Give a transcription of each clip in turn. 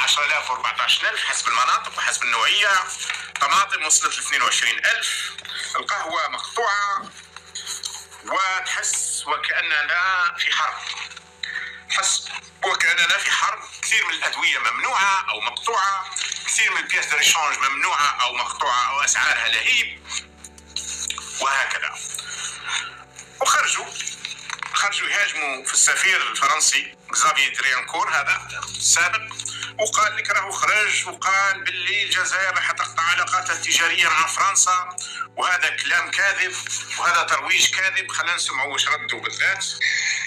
10,000 و14,000 حسب المناطق وحسب النوعية. طماطم وصلت ل 22,000. القهوة مقطوعة، وتحس وكأننا في حرب. تحس وكأننا في حرب. كثير من الأدوية ممنوعة أو مقطوعة، كثير من البياس دو ريشانج ممنوعة أو مقطوعة أو أسعارها لهيب، وهكذا. وخرجوا يهاجموا في السفير الفرنسي زافي دريانكور هذا السابق، وقال لك راهو خرج وقال باللي الجزائر راح تقطع علاقاتها التجارية مع فرنسا، وهذا كلام كاذب وهذا ترويج كاذب. خلينا نسمعوا واش ردوا بالذات.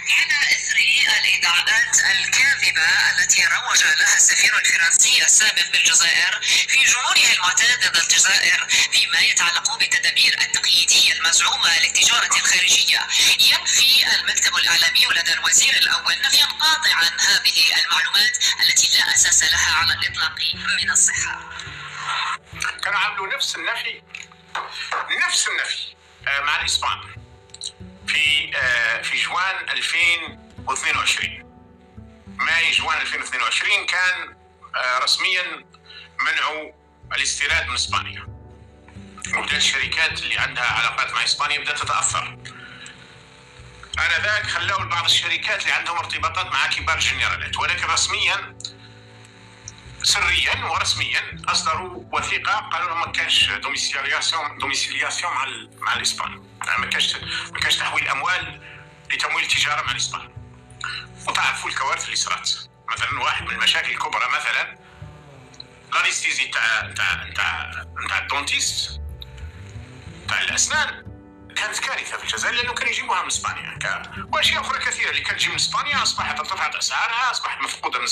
على إثر الإدعاءات الكاذبة التي روج لها السفير الفرنسي السابق بالجزائر في جمهوره المعتاد ضد الجزائر فيما يتعلق بالتدابير التقييدية المزعومة للتجارة الخارجية، ينفي المكتب الإعلامي لدى الوزير الأول نفيا قاطعا هذه المعلومات التي لا أساس لها على الإطلاق من الصحة. كانوا عملوا نفس النفي مع الإسبان في جوان 2022. ماي جوان 2022 كان رسميا منعوا الاستيراد من اسبانيا، وبدأت الشركات اللي عندها علاقات مع اسبانيا بدأت تتأثر. آنذاك خلوا بعض الشركات اللي عندهم ارتباطات مع كبار الجنرالات، ولكن رسميا سريا ورسميا اصدروا وثيقه قالوا لهم ما كانش دوميسيلياسيون مع الاسبان، يعني ما كانش تحويل اموال لتمويل التجاره مع الاسبان. وتعرفوا الكوارث اللي صارت. مثلا واحد من المشاكل الكبرى مثلا لانستيزي تاع الدونتيست تاع الاسنان كانت كارثه في الجزائر، لانه كانوا يجيبوها من اسبانيا. واشياء اخرى كثيره اللي كانت تجي من اسبانيا اصبحت ارتفعت اسعارها، اصبحت مفقوده من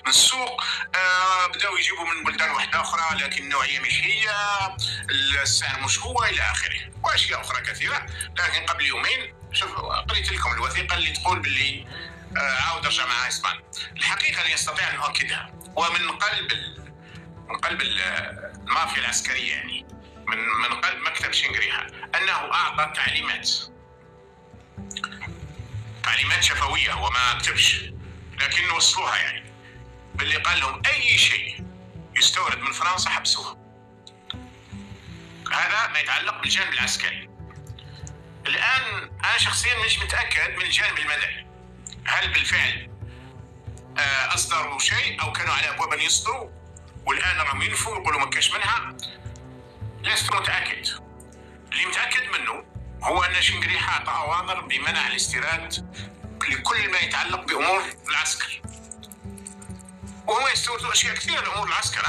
السوق. بداوا يجيبوا من بلدان واحده اخرى لكن النوعيه مش هي، السعر مش هو، الى اخره. واشياء اخرى كثيره. لكن قبل يومين شوف قريت لكم الوثيقه اللي تقول باللي عاود رجع مع اسبانيا. الحقيقه اللي يستطيع ان اؤكدها ومن قلب المافيا العسكريه، يعني من قلب مكتب شنقريحة، أنه أعطى تعليمات شفوية، هو ما كتبش لكن وصلوها، يعني باللي قال لهم أي شيء يستورد من فرنسا حبسوه. هذا ما يتعلق بالجانب العسكري. الآن أنا شخصيا مش متأكد من الجانب المدني هل بالفعل أصدروا شيء أو كانوا على أبواب أن يصدروا والآن راهم ينفوا يقولوا ما كاش منها. لست متأكد. اللي متأكد منه هو أن شنقريحة أعطى أوامر بمنع الاستيراد لكل ما يتعلق بأمور العسكر، وهو يستوردوا أشياء كثيرة لأمور العسكر.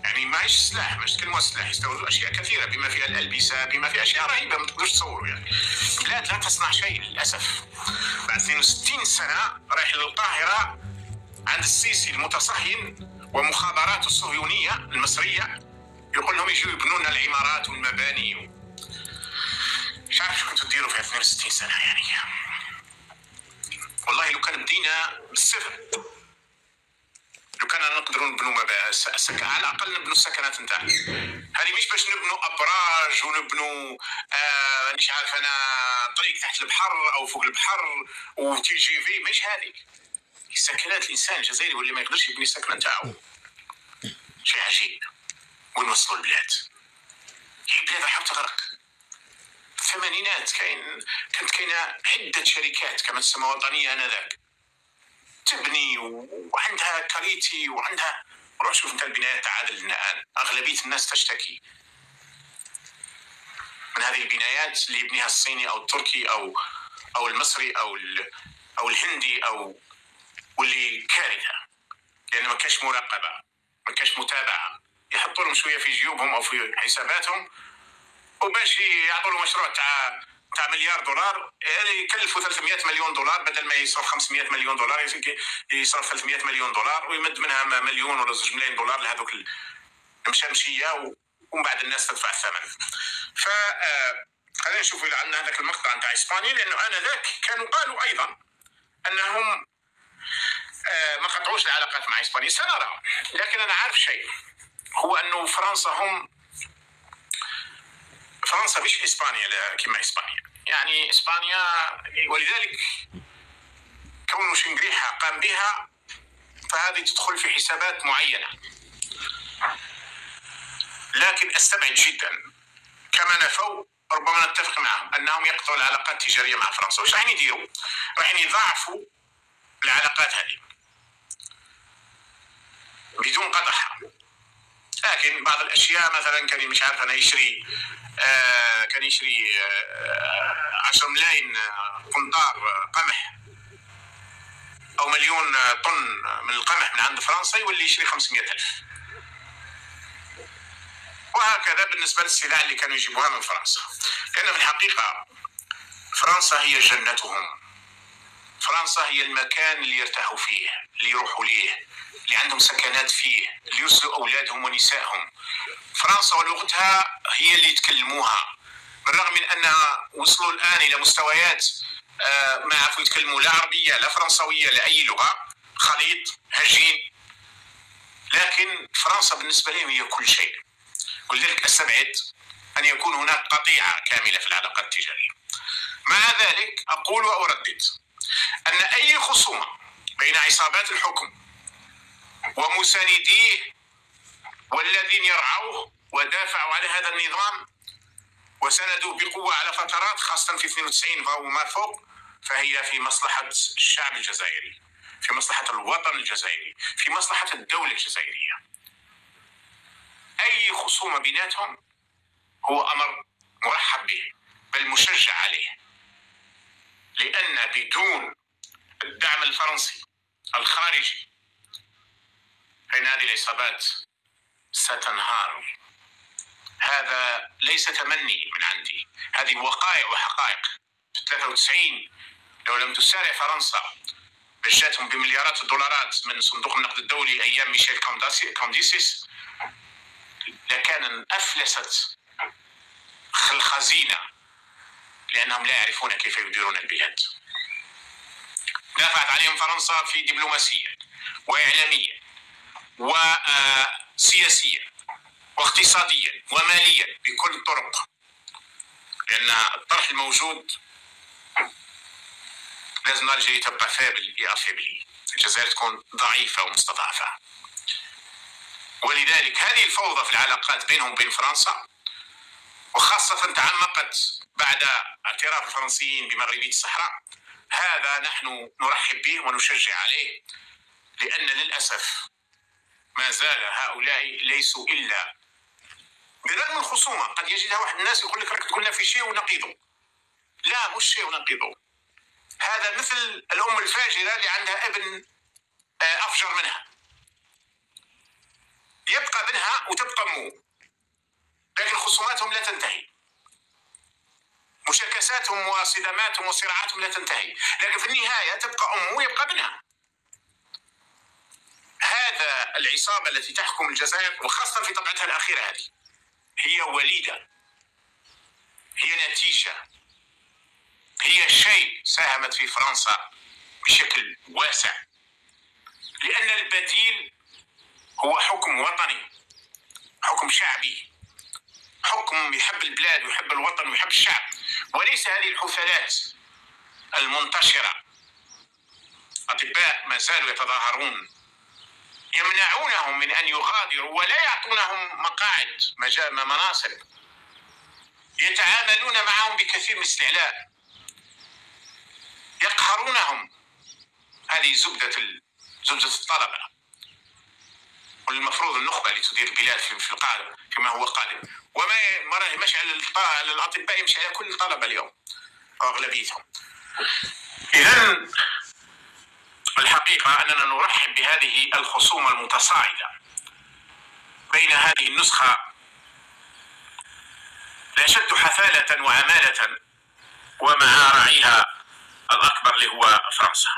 يعني معيش سلاح، مش تكلموا سلاح، يستوردوا أشياء كثيرة بما فيها الألبسة، بما فيها أشياء رهيبة ما تقدرش تصوروا. يعني بلاد لا تصنع شيء للأسف. بعد 62 سنة رايح للقاهرة عند السيسي المتصهين ومخابراته الصهيونية المصرية، يقول لهم يجوا يبنوا لنا العمارات والمباني. مش عارف شو كنتوا تديروا في 62 سنة يعني. والله لو كان بدينا بالصفر، لو كان نقدروا نبنوا على الأقل نبنوا السكنات نتاعنا. هذه مش باش نبنوا أبراج ونبنوا مش عارف أنا طريق تحت البحر أو فوق البحر وتي جي في، مش هذه. سكنات الإنسان الجزائري واللي ما يقدرش يبني السكنة نتاعو شيء عجيب. وين وصلوا البلاد؟ البلاد راح تغرق. في الثمانينات كانت كاينه عده شركات كما تسمى وطنيه انذاك تبني وعندها كاريتي وعندها. روح شوف انت البنايات عادل الان، اغلبيه الناس تشتكي من هذه البنايات اللي يبنيها الصيني او التركي او المصري او الهندي واللي كارثه، لان ما كاش مراقبه، ما كاش متابعه. يحطوا لهم شويه في جيوبهم او في حساباتهم، وباش يعطوا له مشروع تاع مليار دولار يعني يكلفوا 300 مليون دولار، بدل ما يصرف 500 مليون دولار يصرف 300 مليون دولار ويمد منها مليون ولا 2 ملايين دولار لهذوك المشمشيه، ومن بعد الناس تدفع الثمن. ف خلينا نشوف إذا عندنا هذاك المقطع نتاع اسبانيا، لانه انذاك كانوا قالوا ايضا انهم ما قطعوش العلاقات مع اسبانيا. سنرى. لكن انا عارف شيء، هو انه فرنسا مش اسبانيا كما اسبانيا، يعني اسبانيا، ولذلك كونه شنقريحة قام بها فهذه تدخل في حسابات معينة. لكن أستبعد جدا كما نفوا، ربما نتفق معهم أنهم يقطعوا العلاقات التجارية مع فرنسا. وش راح يديروا؟ راح يضاعفوا العلاقات هذه بدون قطعها. لكن بعض الأشياء مثلا كان مش عارف أنا يشري 10 ملايين قنطار قمح أو مليون طن من القمح من عند فرنسا، يولي يشري 500,000. وهكذا بالنسبة للسلع اللي كانوا يجيبوها من فرنسا. لأن في الحقيقة فرنسا هي جنتهم، فرنسا هي المكان اللي يرتاحوا فيه، اللي يروحوا ليه، اللي عندهم سكنات فيه، اللي يرسلوا أولادهم ونسائهم. فرنسا ولغتها هي اللي يتكلموها، بالرغم من أنها وصلوا الآن إلى مستويات ما عرفوا يتكلموا لا عربية لا فرنسوية لا أي لغة، خليط هجين. لكن فرنسا بالنسبة لهم هي كل شيء. ولذلك أستبعد أن يكون هناك قطيعة كاملة في العلاقات التجارية. مع ذلك أقول وأردد أن أي خصومة بين عصابات الحكم ومسانديه والذين يرعوه ودافعوا على هذا النظام وسندوه بقوة على فترات، خاصة في 92 وما فوق، فهي في مصلحة الشعب الجزائري، في مصلحة الوطن الجزائري، في مصلحة الدولة الجزائرية. أي خصومة بيناتهم هو أمر مرحب به، بل مشجع عليه، لأن بدون الدعم الفرنسي الخارجي فإن هذه العصابات ستنهار. هذا ليس تمني من عندي، هذه وقائع وحقائق. في 93 لو لم تسارع فرنسا بجاتهم بمليارات الدولارات من صندوق النقد الدولي أيام ميشيل كونديسيس، لكان أفلست الخزينة، لأنهم لا يعرفون كيف يديرون البلاد. دافعت عليهم فرنسا في دبلوماسية وإعلامية وسياسية واقتصاديا وماليا بكل الطرق، لأن الطرح الموجود لازم نرجع تبقى فابل، الجزائر تكون ضعيفة ومستضعفة. ولذلك هذه الفوضى في العلاقات بينهم وبين فرنسا، وخاصة تعمقت بعد اعتراف الفرنسيين بمغربية الصحراء، هذا نحن نرحب به ونشجع عليه، لأن للأسف ما زال هؤلاء ليسوا إلا برغم الخصومة. قد يجدها واحد الناس يقول لك راك تقولنا في شيء ونقيضه. لا، مش شيء ونقيضه. هذا مثل الأم الفاجرة اللي عندها ابن أفجر منها، يبقى ابنها وتبقى أمه، لكن خصوماتهم لا تنتهي، مشاكساتهم وصداماتهم وصراعاتهم لا تنتهي، لكن في النهاية تبقى أمه ويبقى ابنها. هذا العصابة التي تحكم الجزائر، وخاصة في طبعتها الأخيرة هذه، هي وليدة، هي نتيجة، هي شيء ساهمت في فرنسا بشكل واسع، لأن البديل هو حكم وطني، حكم شعبي، حكم يحب البلاد ويحب الوطن ويحب الشعب، وليس هذه الحثالات المنتشرة. أطباء ما زالوا يتظاهرون، يمنعونهم من أن يغادروا ولا يعطونهم مقاعد مناصب، يتعاملون معهم بكثير من الاستعلاء، يقهرونهم. هذه زبدة الطلبة، والمفروض النخبة اللي تدير البلاد في القادم كما هو قادم، وما مشي على الأطباء، يمشي على كل الطلبة اليوم أغلبيتهم. إذن الحقيقة أننا نرحب بهذه الخصومة المتصاعدة بين هذه النسخة الأشد حثالة وعمالة ومع راعيها الأكبر اللي هو فرنسا.